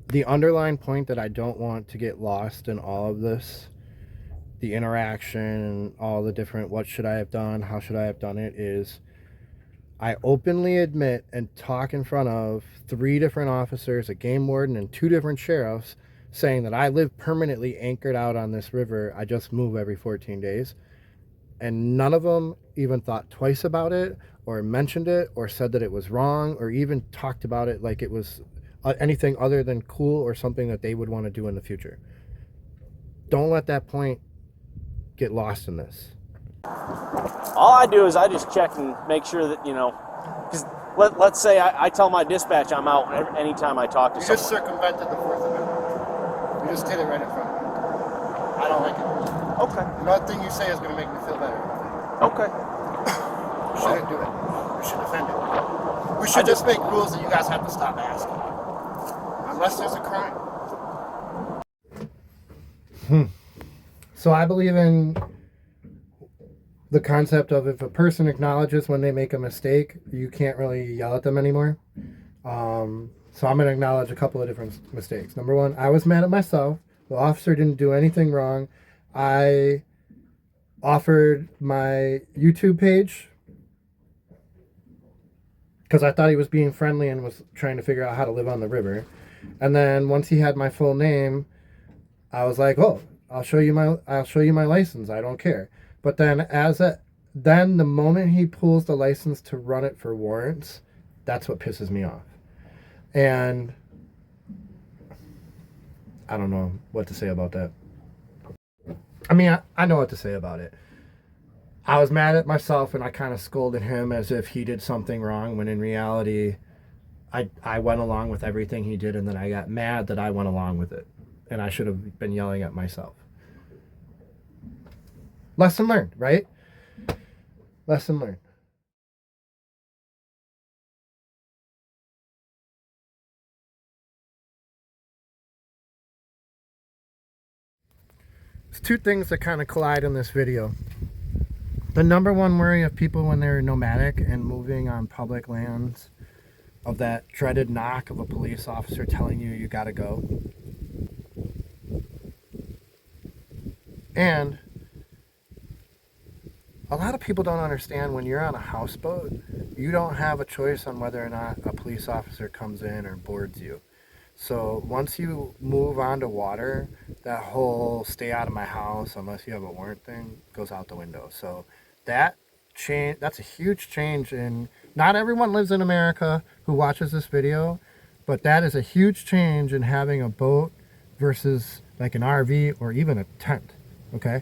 The underlying point that I don't want to get lost in all of this, the interaction and all the different what should I have done, how should I have done it, is I openly admit and talk in front of 3 different officers, a game warden, and 2 different sheriffs, saying that I live permanently anchored out on this river. I just move every 14 days. And none of them even thought twice about it or mentioned it or said that it was wrong or even talked about it like it was anything other than cool or something that they would want to do in the future. Don't let that point get lost in this. All I do is I just check and make sure that, because let's say I tell my dispatch I'm out anytime I talk to someone. You just circumvented the Fourth Amendment. You just did it right in front of me. I don't like it. Okay. Nothing you say is going to make me feel better. Okay. We shouldn't do it. We should defend it. We should just make rules that you guys have to stop asking. Unless there's a crime. So I believe in the concept of if a person acknowledges when they make a mistake, you can't really yell at them anymore. So I'm going to acknowledge a couple of different mistakes. Number 1, I was mad at myself. The officer didn't do anything wrong. I offered my YouTube page because I thought he was being friendly and was trying to figure out how to live on the river. And then once he had my full name, I was like, "Oh, I'll show you my license. I don't care." But then then the moment he pulls the license to run it for warrants, that's what pisses me off. And I don't know what to say about that. I mean, I know what to say about it. I was mad at myself and I kind of scolded him as if he did something wrong, when in reality, I went along with everything he did, and then I got mad that I went along with it. And I should have been yelling at myself. Lesson learned, right? Lesson learned. There's 2 things that kind of collide in this video. The number 1 worry of people when they're nomadic and moving on public lands, of that dreaded knock of a police officer telling you gotta go. And a lot of people don't understand, when you're on a houseboat, you don't have a choice on whether or not a police officer comes in or boards you. So once you move onto water, that whole stay out of my house unless you have a warrant thing goes out the window. So that's a huge change. In not everyone lives in America who watches this video, but that is a huge change in having a boat versus like an RV or even a tent. Okay,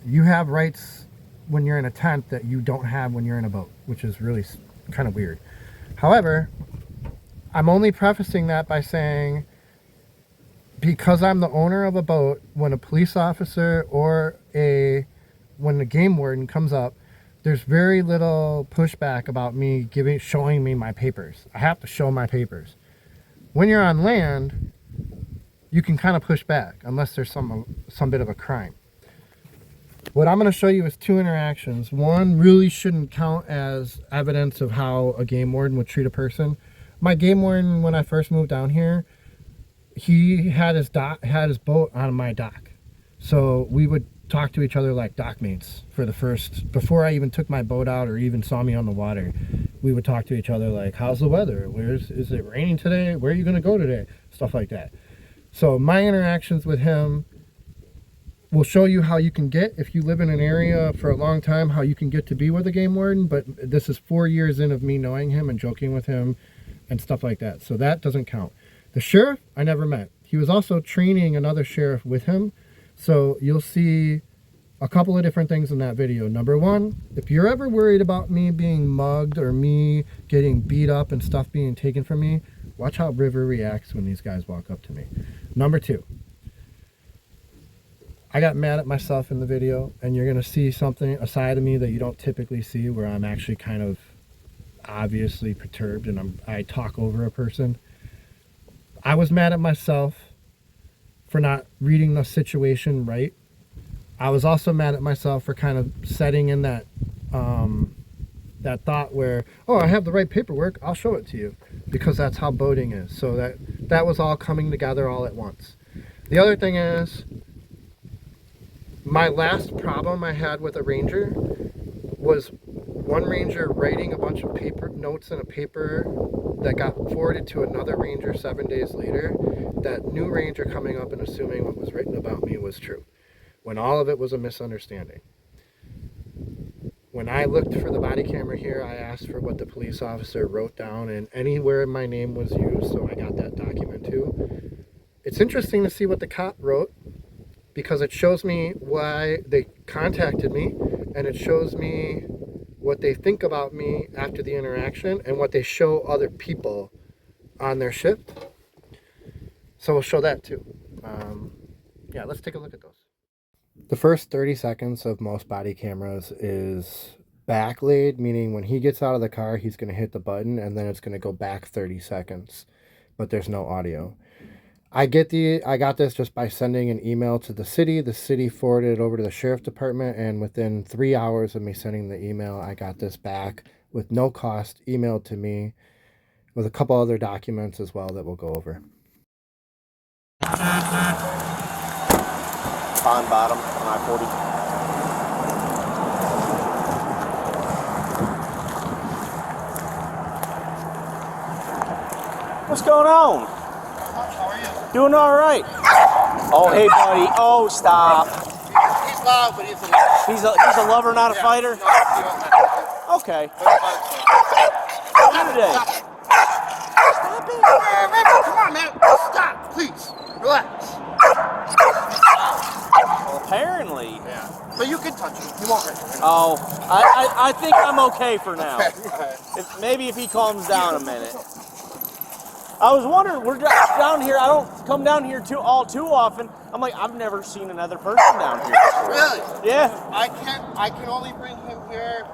you have rights when you're in a tent that you don't have when you're in a boat, which is really kind of weird. However, I'm only prefacing that by saying, because I'm the owner of a boat, when a police officer or when the game warden comes up, there's very little pushback about me showing me my papers. I have to show my papers. When you're on land, you can kind of push back unless there's some bit of a crime. What I'm going to show you is 2 interactions. One really shouldn't count as evidence of how a game warden would treat a person. My game warden, when I first moved down here, he had his boat on my dock. So we would talk to each other like dock mates before I even took my boat out or even saw me on the water. We would talk to each other like, how's the weather? Is it raining today? Where are you going to go today? Stuff like that. So my interactions with him will show you how you can get, if you live in an area for a long time, how you can get to be with a game warden. But this is 4 years in of me knowing him and joking with him and stuff like that. So that doesn't count. The sheriff, I never met. He was also training another sheriff with him. So you'll see a couple of different things in that video. Number 1, if you're ever worried about me being mugged or me getting beat up and stuff being taken from me, watch how River reacts when these guys walk up to me. Number 2, I got mad at myself in the video, and you're going to see a side of me that you don't typically see, where I'm actually kind of obviously perturbed and I talk over a person. I was mad at myself for not reading the situation right. I was also mad at myself for kind of setting in that that thought where, oh, I have the right paperwork, I'll show it to you, because that's how boating is. So that was all coming together all at once. The other thing is, my last problem I had with a ranger was one ranger writing a bunch of paper notes in a paper that got forwarded to another ranger 7 days later. That new ranger coming up and assuming what was written about me was true, when all of it was a misunderstanding. When I looked for the body camera here, I asked for what the police officer wrote down, and anywhere my name was used, so I got that document too. It's interesting to see what the cop wrote, because it shows me why they contacted me, and it shows me what they think about me after the interaction and what they show other people on their shift. So we'll show that too. Yeah, let's take a look at those. The first 30 seconds of most body cameras is backlayed, meaning when he gets out of the car, he's going to hit the button and then it's going to go back 30 seconds, but there's no audio. I got this just by sending an email to the city. The city forwarded it over to the sheriff department, and within 3 hours of me sending the email, I got this back with no cost emailed to me with a couple other documents as well that we'll go over. Pond bottom on I-40. What's going on? How are you? Doing all right. Oh, hey, buddy. Oh, stop. He's loud, but he's He's a lover, not a fighter? Okay. Good today. Stop it. Come on, man. Stop, please. Relax. Well, apparently. Yeah. But you can touch him. He won't hurt you. Oh, I think I'm okay for now. Maybe if he calms down a minute. I was wondering, we're down here. I don't come down here too often. I'm like, I've never seen another person down here before. Really? Yeah. I can only bring him here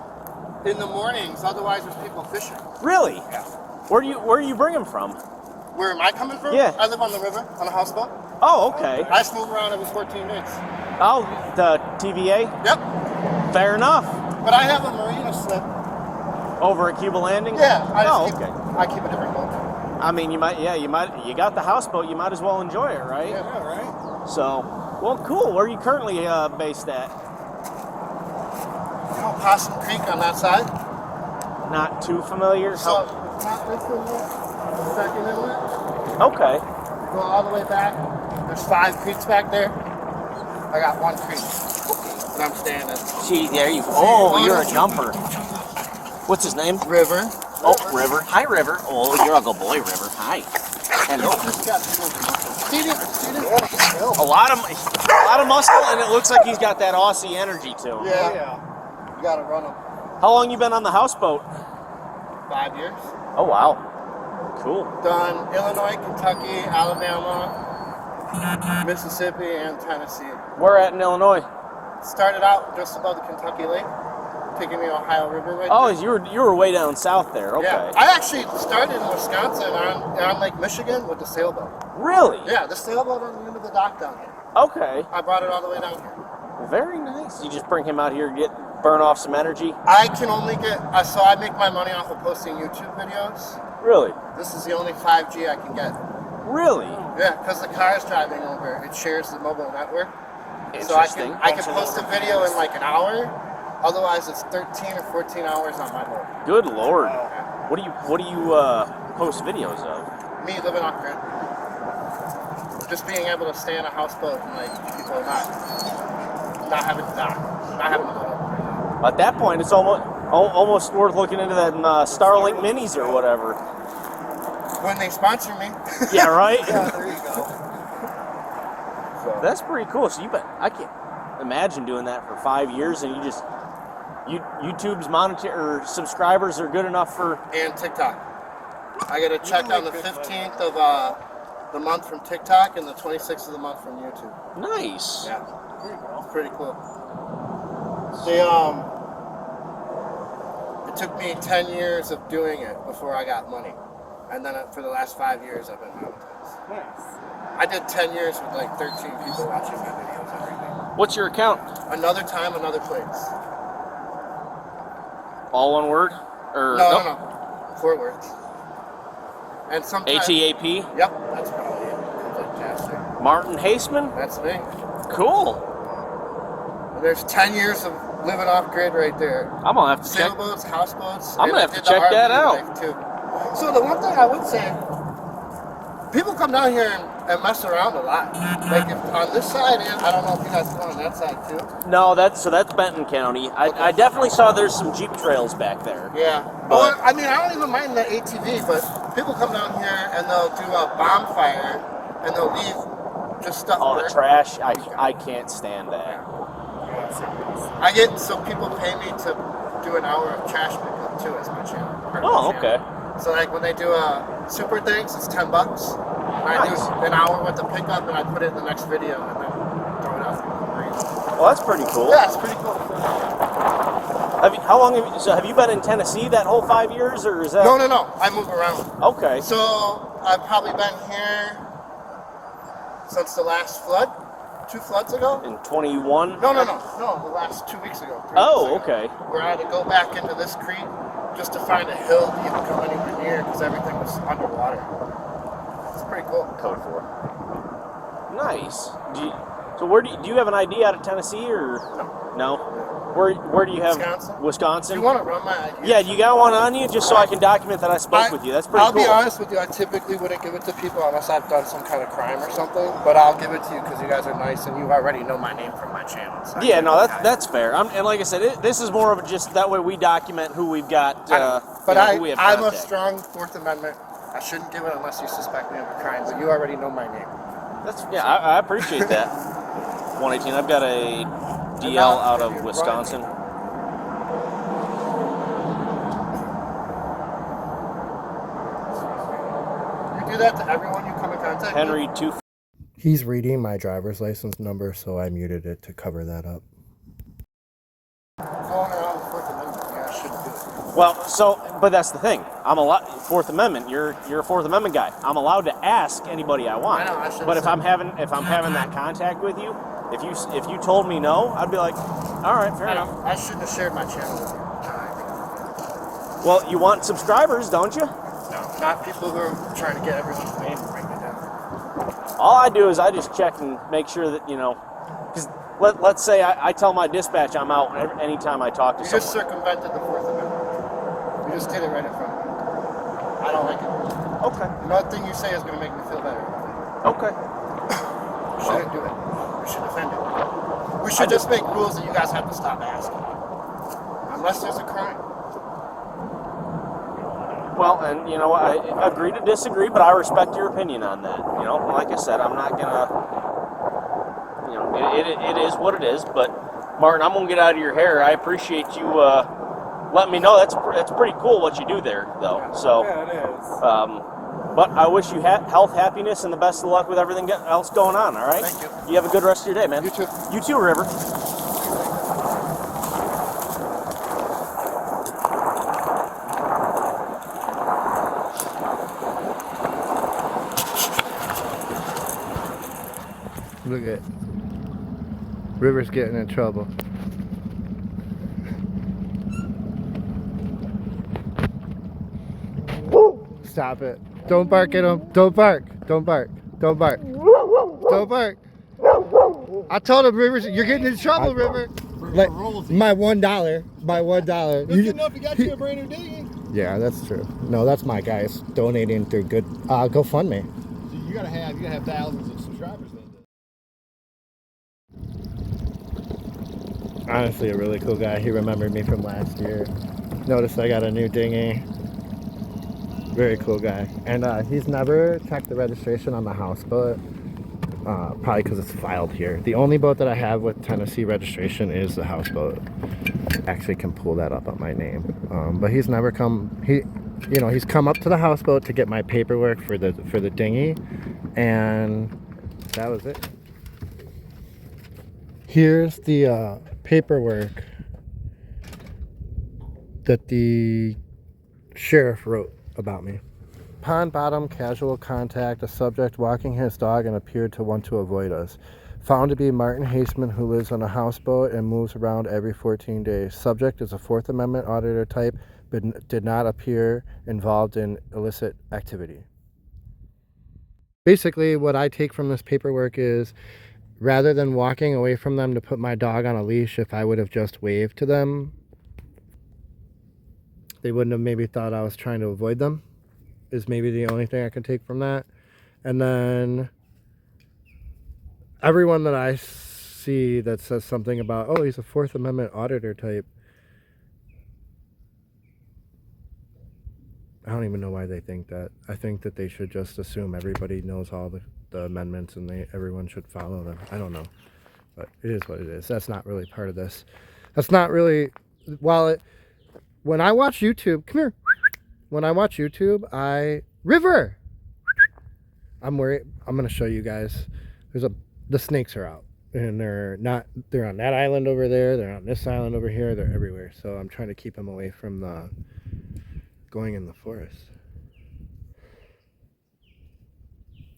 in the mornings. Otherwise, there's people fishing. Really? Yeah. Where do you bring him from? Where am I coming from? Yeah. I live on the river on a houseboat. Oh, okay. I just move around every 14 days. Oh, the TVA? Yep. Fair enough. But I have a marina slip. Over at Cuba Landing? Yeah. I keep a different boat. I mean, you got the houseboat, you might as well enjoy it, right? Yeah, right. So, well, cool. Where are you currently based at? You know Possum Creek on that side? Not too familiar. So, not this inlet, the second inlet. Okay. Go all the way back. There's 5 creeks back there. I got 1 creek that I'm staying in. Gee, there you go. Oh, you're a jumper. What's his name? River. Oh, River. Hi, River. Oh, you're a good boy, River. Hi. Hello. A lot of muscle, and it looks like he's got that Aussie energy to him. Yeah. You gotta run them. How long you been on the houseboat? 5 years. Oh, wow. Cool. Done Illinois, Kentucky, Alabama, Mississippi, and Tennessee. Where at in Illinois? Started out just above the Kentucky Lake, taking the Ohio River right Oh, there. you were way down south there. Okay. Yeah. I actually started in Wisconsin on Lake Michigan with the sailboat. Really? Yeah, the sailboat on the end of the dock down here. Okay. I brought it all the way down here. Very nice. You just bring him out here to burn off some energy? I can only get, so I make my money off of posting YouTube videos. Really? This is the only 5G I can get. Really? Yeah, because the car is driving over. It shares the mobile network. So Interesting. I can post a video in like an hour. Otherwise, it's 13 or 14 hours on my boat. Good Lord. What do you post videos of? Me living off grid. Just being able to stay in a houseboat and like people not having to dock, not having to go over. At that point, it's almost worth looking into that Starlink minis or whatever. When they sponsor me. Yeah, right? Yeah, there you go. So. That's pretty cool. So I can't imagine doing that for 5 years, and YouTube's subscribers are good enough for. And TikTok. I get a check on the 15th of the month from TikTok and the 26th of the month from YouTube. Nice. Yeah. It's pretty cool. It took me 10 years of doing it before I got money. And then for the last 5 years, I've been monetized. Nice. I did 10 years with like 13 people watching my videos every day. What's your account? Another time, another place. All one word? Or No, nope. no. 4 words. And sometimes... H-E-A-P? Yep, that's probably it. Fantastic. Martin Haseman? That's me. Cool. And there's 10 years of living off grid right there. I'm gonna have to check. Sailboats, houseboats. I'm gonna have to check that out. Too. So the one thing I would say, people come down here and mess around a lot. Like if on this side, I don't know if you guys go on that side too. No, that's Benton County. I definitely saw there's some Jeep trails back there. Yeah. But, well, I mean, I don't even mind the ATV, but people come down here and they'll do a bonfire and they'll leave just stuff. oh, the trash! I can't stand that. I get so people pay me to do an hour of trash pickup too as my channel. Oh, okay. So like when they do super things, it's $10. And I do an hour with the pickup and I put it in the next video and then throw it out. Well, that's pretty cool. Yeah, it's pretty cool. How long have you been in Tennessee that whole 5 years, or is that? No. I move around. Okay. So I've probably been here since the last flood. 2 floods ago? In 21? No, the last 2 weeks ago. 3 Oh, weeks ago, okay. Where I had to go back into this creek just to find a hill to even come anywhere near because everything was underwater. It's pretty cool. Code 4. Nice. So where do you have an ID out of Tennessee or no? Where do you have Wisconsin? Do you want to run my ID? Yeah, you got one on you just so I can document that I spoke with you. That's pretty cool. I'll be honest with you, I typically wouldn't give it to people unless I've done some kind of crime or something, but I'll give it to you because you guys are nice and you already know my name from my channel. So yeah, no, that's fair. And like I said, this is more of just that way we document who we've got. But who we have I'm a contact. strong Fourth Amendment. I shouldn't give it unless you suspect me of a crime, but you already know my name. I appreciate that. 118. I've got a DL out of Wisconsin. You do that to everyone you come in contact Henry with? 2. He's reading my driver's license number, so I muted it to cover that up. Going around with Fourth Amendment, yeah, I shouldn't do it. Well, but that's the thing. I'm Fourth Amendment. You're a Fourth Amendment guy. I'm allowed to ask anybody I want. I know, I should. But if I'm having that contact with you, if you told me no, I'd be like, all right, fair enough. I shouldn't have shared my channel with you. Well, you want subscribers, don't you? No, not people who are trying to get everyone's name and bring me down. All I do is I just check and make sure that, because let's say I tell my dispatch I'm out anytime I talk to You someone. just circumvented the Fourth Amendment. You just did it right in front of me. I don't like it. Okay. Nothing you say is going to make me feel better. Okay. You shouldn't do it. We should defend it. We should just make rules that you guys have to stop asking. Unless there's a crime. Well, and I agree to disagree, but I respect your opinion on that. Like I said, I'm not gonna. It is what it is. But Martin, I'm gonna get out of your hair. I appreciate you letting me know. That's pretty cool what you do there, though. Yeah. So, yeah, it is. But I wish you health, happiness, and the best of luck with everything else going on. All right. Thank you. You have a good rest of your day, man. You too. You too, River. Look at River's getting in trouble. Stop it. Don't bark at him. Don't bark. Don't bark. Don't bark. Don't bark. I told him, River, you're getting in trouble, River. Like, my $1. My $1. Good enough to get you a brand new dinghy. Yeah, that's true. No, that's my guys donating through good GoFundMe. So you gotta have thousands of subscribers then. Honestly, a really cool guy. He remembered me from last year. Noticed I got a new dinghy. Very cool guy. And he's never checked the registration on the houseboat. Probably because it's filed here. The only boat that I have with Tennessee registration is the houseboat. Actually can pull that up on my name. But he's never come. He's come up to the houseboat to get my paperwork for the dinghy, and that was it. Here's the paperwork that the sheriff wrote about me. Pond bottom, casual contact, a subject walking his dog and appeared to want to avoid us. Found to be Martin Haseman, who lives on a houseboat and moves around every 14 days. Subject is a Fourth Amendment auditor type, but did not appear involved in illicit activity. Basically, what I take from this paperwork is, rather than walking away from them to put my dog on a leash, if I would have just waved to them, they wouldn't have maybe thought I was trying to avoid them, is maybe the only thing I can take from that. And then everyone that I see that says something about, oh, he's a Fourth Amendment auditor type, I don't even know why they think that. I think that they should just assume everybody knows all the amendments and everyone should follow them. I don't know. But it is what it is. That's not really part of this. That's not really... When I watch YouTube... Come here. When I watch YouTube, River! I'm worried. I'm going to show you guys. The snakes are out. And they're on that island over there. They're on this island over here. They're everywhere. So I'm trying to keep them away from going in the forest.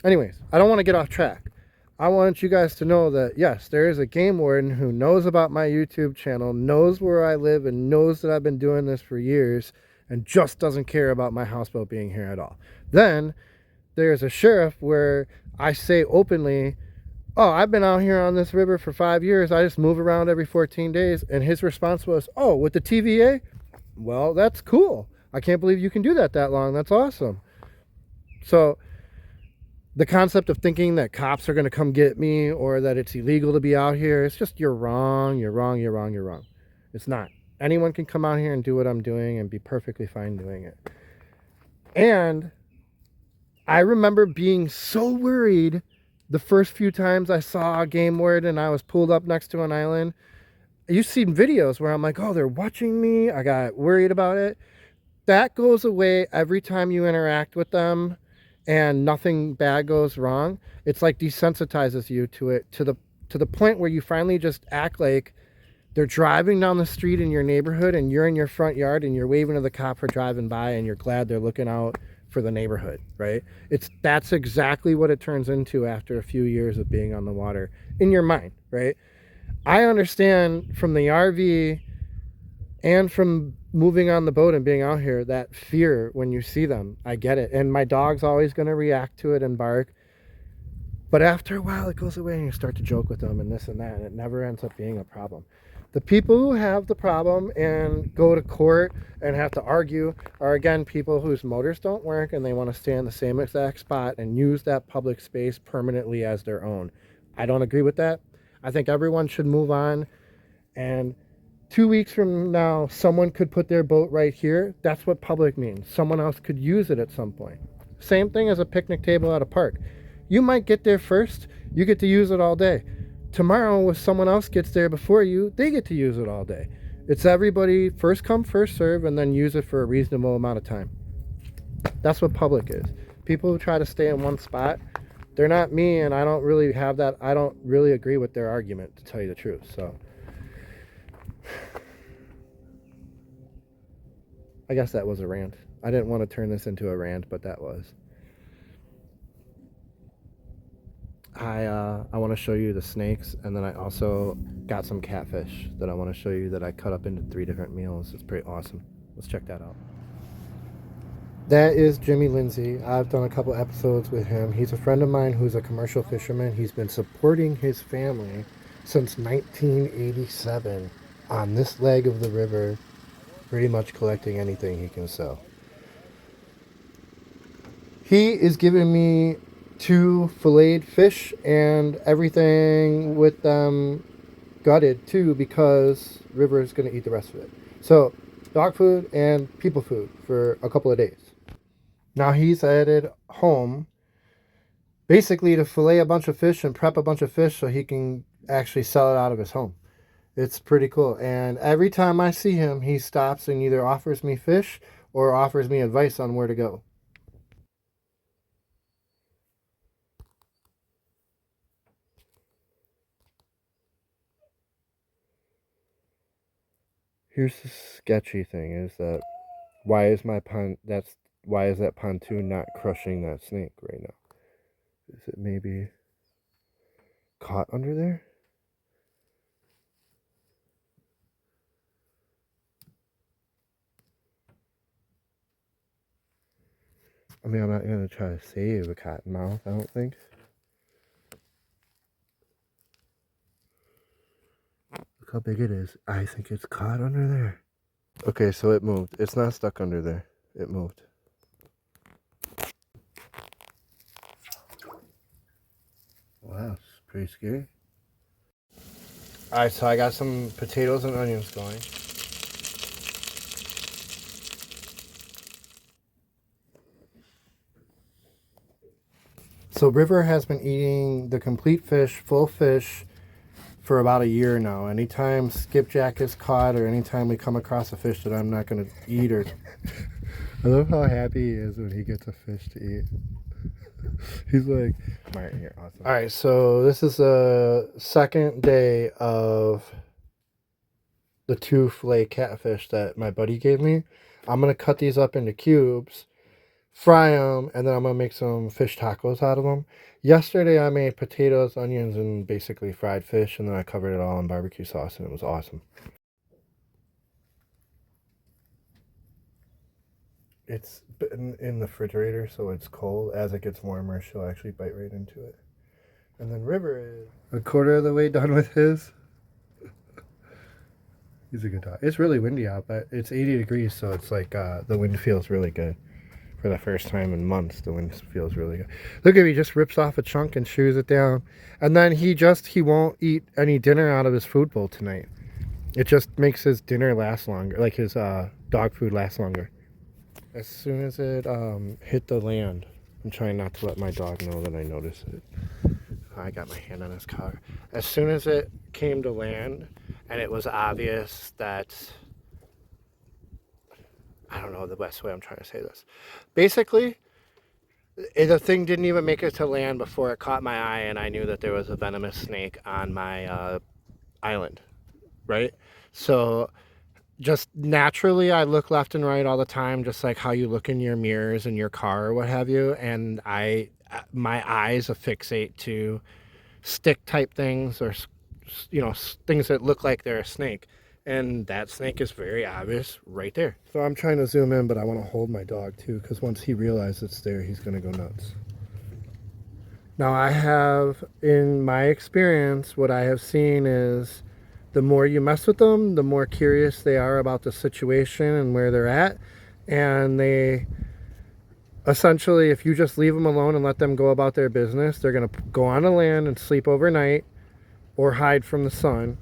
Anyways, I don't want to get off track. I want you guys to know that, yes, there is a game warden who knows about my YouTube channel, knows where I live, and knows that I've been doing this for years, and just doesn't care about my houseboat being here at all. Then there's a sheriff where I say openly, oh, I've been out here on this river for 5 years. I just move around every 14 days. And his response was, oh, with the TVA? Well, that's cool. I can't believe you can do that long. That's awesome. So the concept of thinking that cops are going to come get me or that it's illegal to be out here, it's just, you're wrong, you're wrong, you're wrong, you're wrong. It's not. Anyone can come out here and do what I'm doing and be perfectly fine doing it. And I remember being so worried the first few times I saw a game warden and I was pulled up next to an island. You've seen videos where I'm like, oh, they're watching me. I got worried about it. That goes away every time you interact with them and nothing bad goes wrong. It's like desensitizes you to it to the point where you finally just act like they're driving down the street in your neighborhood and you're in your front yard and you're waving to the cop for driving by and you're glad they're looking out for the neighborhood, right? That's exactly what it turns into after a few years of being on the water in your mind, right? I understand from the RV and from moving on the boat and being out here, that fear when you see them. I get it. And my dog's always going to react to it and bark. But after a while, it goes away and you start to joke with them and this and that. And it never ends up being a problem. The people who have the problem and go to court and have to argue are, again, people whose motors don't work and they want to stay in the same exact spot and use that public space permanently as their own. I don't agree with that. I think everyone should move on. And 2 weeks from now, someone could put their boat right here. That's what public means. Someone else could use it at some point. Same thing as a picnic table at a park. You might get there first. You get to use it all day. Tomorrow, if someone else gets there before you, they get to use it all day. It's everybody first come, first serve, and then use it for a reasonable amount of time. That's what public is. People who try to stay in one spot, they're not me, and I don't really have that. I don't really agree with their argument, to tell you the truth. So I guess that was a rant. I didn't want to turn this into a rant, but that was. I want to show you the snakes, and then I also got some catfish that I want to show you that I cut up into 3 different meals. It's pretty awesome. Let's check that out. That is Jimmy Lindsay. I've done a couple episodes with him. He's a friend of mine who's a commercial fisherman. He's been supporting his family since 1987 on this leg of the river, pretty much collecting anything he can sell. He is giving me 2 filleted fish and everything with them gutted too, because River is going to eat the rest of it. So dog food and people food for a couple of days. Now he's headed home basically to fillet a bunch of fish and prep a bunch of fish so he can actually sell it out of his home. It's pretty cool. And every time I see him, he stops and either offers me fish or offers me advice on where to go. Here's the sketchy thing is that why is that pontoon not crushing that snake right now? Is it maybe caught under there? I mean, I'm not going to try to save a cottonmouth, I don't think. Look how big it is. I think it's caught under there. Okay, so it moved. It's not stuck under there. It moved. Wow, it's pretty scary. Alright, so I got some potatoes and onions going. So River has been eating the complete fish, full fish, for about a year now. Anytime skipjack is caught or anytime we come across a fish that I'm not going to eat or... I love how happy he is when he gets a fish to eat. He's like... Alright, here, awesome. Alright, so this is the second day of the 2 fillet catfish that my buddy gave me. I'm going to cut these up into cubes, fry them, and then I'm going to make some fish tacos out of them. Yesterday I made potatoes, onions, and basically fried fish, and then I covered it all in barbecue sauce, and it was awesome. It's in the refrigerator, so it's cold. As it gets warmer, she'll actually bite right into it. And then River is a quarter of the way done with his. He's a good dog. It's really windy out, but it's 80 degrees, so it's like the wind feels really good. For the first time in months, the wind feels really good. Look at him, he just rips off a chunk and chews it down. And then he won't eat any dinner out of his food bowl tonight. It just makes his dinner last longer, like his dog food last longer. As soon as it hit the land, I'm trying not to let my dog know that I notice it. I got my hand on his collar. As soon as it came to land, and it was obvious that... I don't know the best way I'm trying to say this. Basically, the thing didn't even make it to land before it caught my eye, and I knew that there was a venomous snake on my island, right? So just naturally, I look left and right all the time, just like how you look in your mirrors in your car or what have you, and my eyes affixate to stick type things or, you know, things that look like they're a snake. And that snake is very obvious right there. So I'm trying to zoom in, but I want to hold my dog too, because once he realizes it's there, he's going to go nuts. Now I have, in my experience, what I have seen is the more you mess with them, the more curious they are about the situation and where they're at. And they, essentially, if you just leave them alone and let them go about their business, they're going to go on the land and sleep overnight or hide from the sun.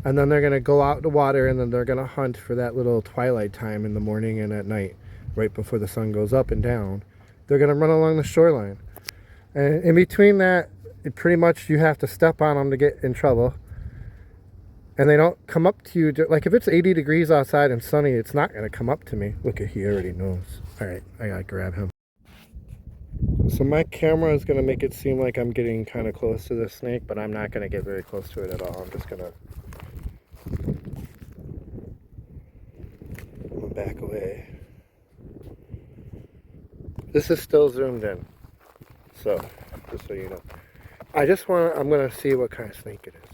And then they're going to go out to water, and then they're going to hunt for that little twilight time in the morning and at night, right before the sun goes up and down. They're going to run along the shoreline. And in between that, pretty much you have to step on them to get in trouble. And they don't come up to you. Like if it's 80 degrees outside and sunny, it's not going to come up to me. Look at, he already knows. All right, I got to grab him. So my camera is going to make it seem like I'm getting kind of close to the snake, but I'm not going to get very close to it at all. I'm just going to... I'm gonna back away. This is still zoomed in, so just so you know. I'm gonna see what kind of snake it is.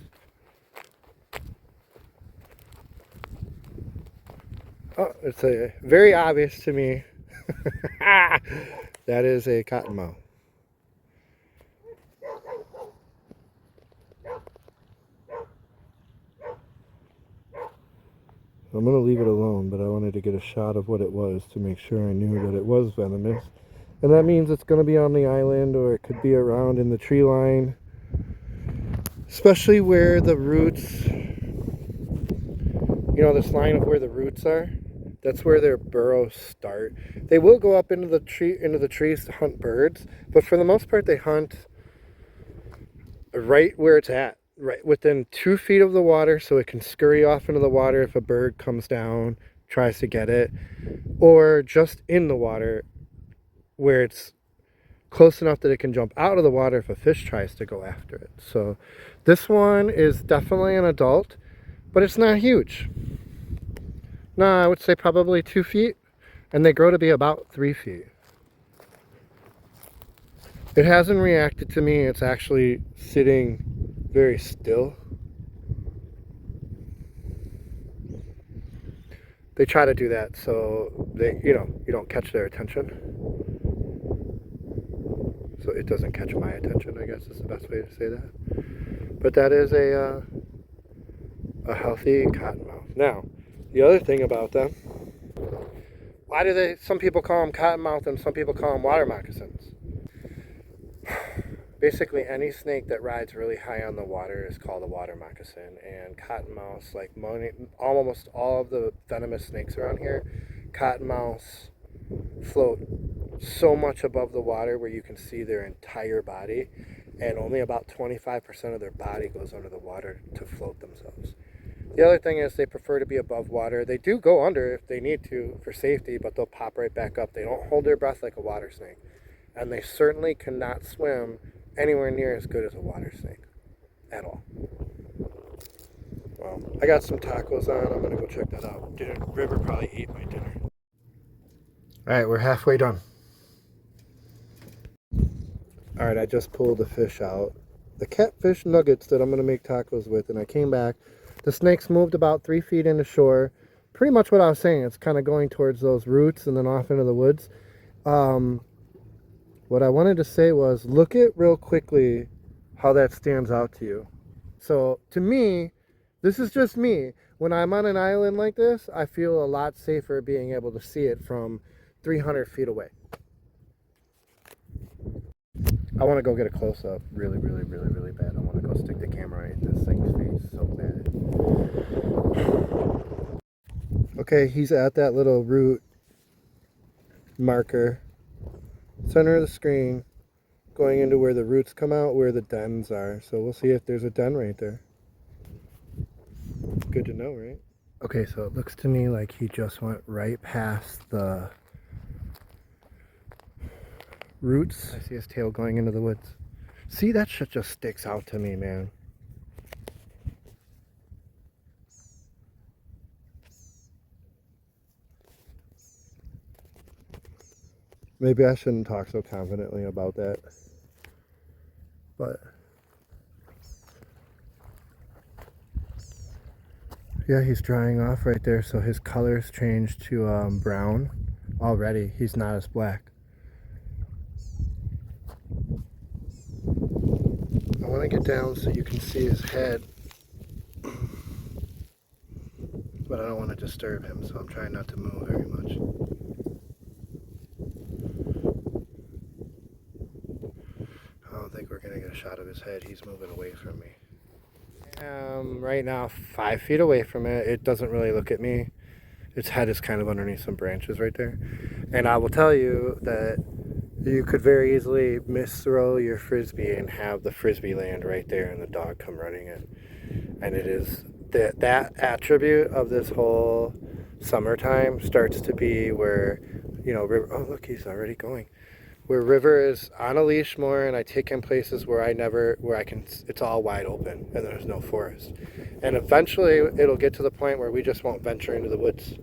Oh, it's a very obvious to me. That is a cottonmouth. I'm going to leave it alone, but I wanted to get a shot of what it was to make sure I knew that it was venomous. And that means it's going to be on the island, or it could be around in the tree line. Especially where the roots, you know, this line of where the roots are, that's where their burrows start. They will go up into the trees to hunt birds, but for the most part they hunt right where it's at. Right within 2 feet of the water, so it can scurry off into the water if a bird comes down, tries to get it, or just in the water where it's close enough that it can jump out of the water if a fish tries to go after it. So this one is definitely an adult, but it's not huge. No, I would say probably 2 feet, and they grow to be about 3 feet. It hasn't reacted to me. It's actually sitting very still. They try to do that so they, you don't catch their attention. So it doesn't catch my attention, I guess is the best way to say that. But that is a healthy cottonmouth. Now, the other thing about them, why do some people call them cottonmouth and some people call them water moccasins? Basically, any snake that rides really high on the water is called a water moccasin. And cottonmouths, like almost all of the venomous snakes around here, cottonmouths float so much above the water where you can see their entire body, and only about 25% of their body goes under the water to float themselves. The other thing is they prefer to be above water. They do go under if they need to for safety, but they'll pop right back up. They don't hold their breath like a water snake. And they certainly cannot swim anywhere near as good as a water snake at all. Well, I got some tacos on. I'm going to go check that out. River probably ate my dinner. All right, we're halfway done. All right, I just pulled the fish out. The catfish nuggets that I'm going to make tacos with, and I came back. The snakes moved about 3 feet into shore. Pretty much what I was saying. It's kind of going towards those roots and then off into the woods. What I wanted to say was, look at real quickly how that stands out to you. So to me, this is just me. When I'm on an island like this, I feel a lot safer being able to see it from 300 feet away. I want to go get a close-up really, really, really, really bad. I want to go stick the camera in this thing's face so bad. Okay, he's at that little root marker. Center of the screen, going into where the roots come out, where the dens are. So we'll see if there's a den right there. Good to know, right? Okay, so it looks to me like he just went right past the roots. I see his tail going into the woods. See, that shit just sticks out to me, man. Maybe I shouldn't talk so confidently about that. But yeah, he's drying off right there, so his color's changed to brown already. He's not as black. I want to get down so you can see his head, but I don't want to disturb him, so I'm trying not to move very much. I don't think we're going to get a shot of his head. He's moving away from me. Right now 5 feet away from it. It doesn't really look at me. Its head is kind of underneath some branches right there. And I will tell you that you could very easily misthrow your frisbee and have the frisbee land right there and the dog come running in. And it is that attribute of this whole summertime starts to be where, River, oh look, he's already going. Where River is on a leash more, and I take him places where it's all wide open and there's no forest. And eventually it'll get to the point where we just won't venture into the woods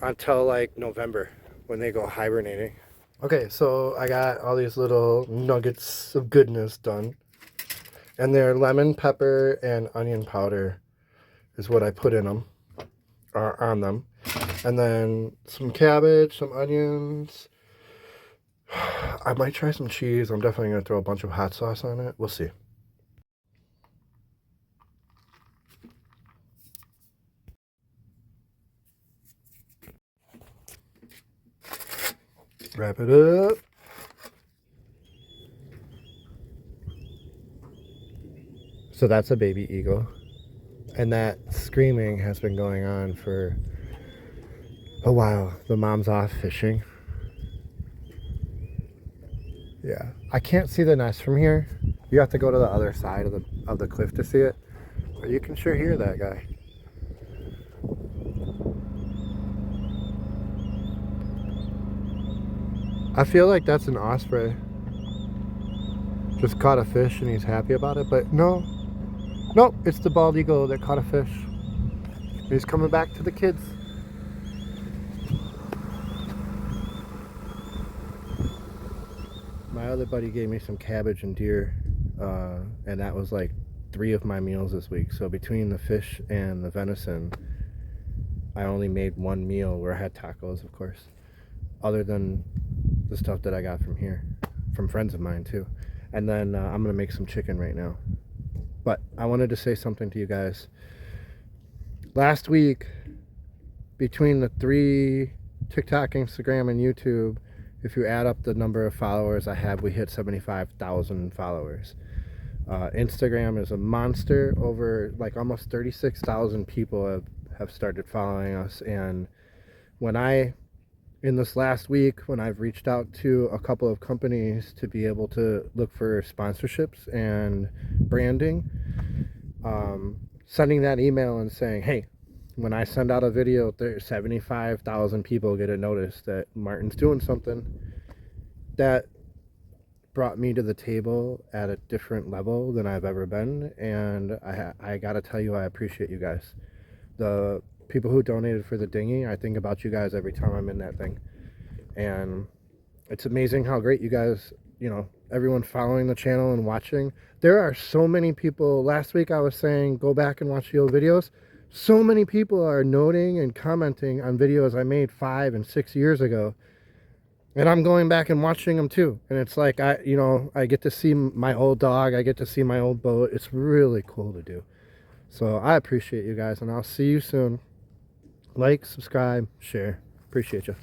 until like November when they go hibernating. Okay, so I got all these little nuggets of goodness done. And they're lemon, pepper, and onion powder is what I put in them, or on them. And then some cabbage, some onions. I might try some cheese. I'm definitely going to throw a bunch of hot sauce on it. We'll see. Wrap it up. So that's a baby eagle. And that screaming has been going on for a while. The mom's off fishing. Yeah, I can't see the nest from here. You have to go to the other side of the cliff to see it. But you can sure hear that guy. I feel like that's an osprey. Just caught a fish and he's happy about it, but no. Nope, it's the bald eagle that caught a fish. He's coming back to the kids. My other buddy gave me some cabbage and deer, and that was like 3 of my meals this week. So between the fish and the venison, I only made 1 meal where I had tacos, of course, other than the stuff that I got from here, from friends of mine too. And then I'm gonna make some chicken right now. But I wanted to say something to you guys. Last week, between the 3 TikTok, Instagram, and YouTube, if you add up the number of followers I have, we hit 75,000 followers. Instagram is a monster. Over like almost 36,000 people have started following us. And in this last week, when I've reached out to a couple of companies to be able to look for sponsorships and branding, sending that email and saying, hey, when I send out a video, 75,000 people get a notice that Martin's doing something, that brought me to the table at a different level than I've ever been. And I gotta tell you, I appreciate you guys. The people who donated for the dinghy, I think about you guys every time I'm in that thing. And it's amazing how great you guys, everyone following the channel and watching. There are so many people. Last week I was saying, go back and watch the old videos. So many people are noting and commenting on videos I made 5 and 6 years ago. And I'm going back and watching them too. And it's like, I get to see my old dog. I get to see my old boat. It's really cool to do. So I appreciate you guys, and I'll see you soon. Like, subscribe, share. Appreciate you.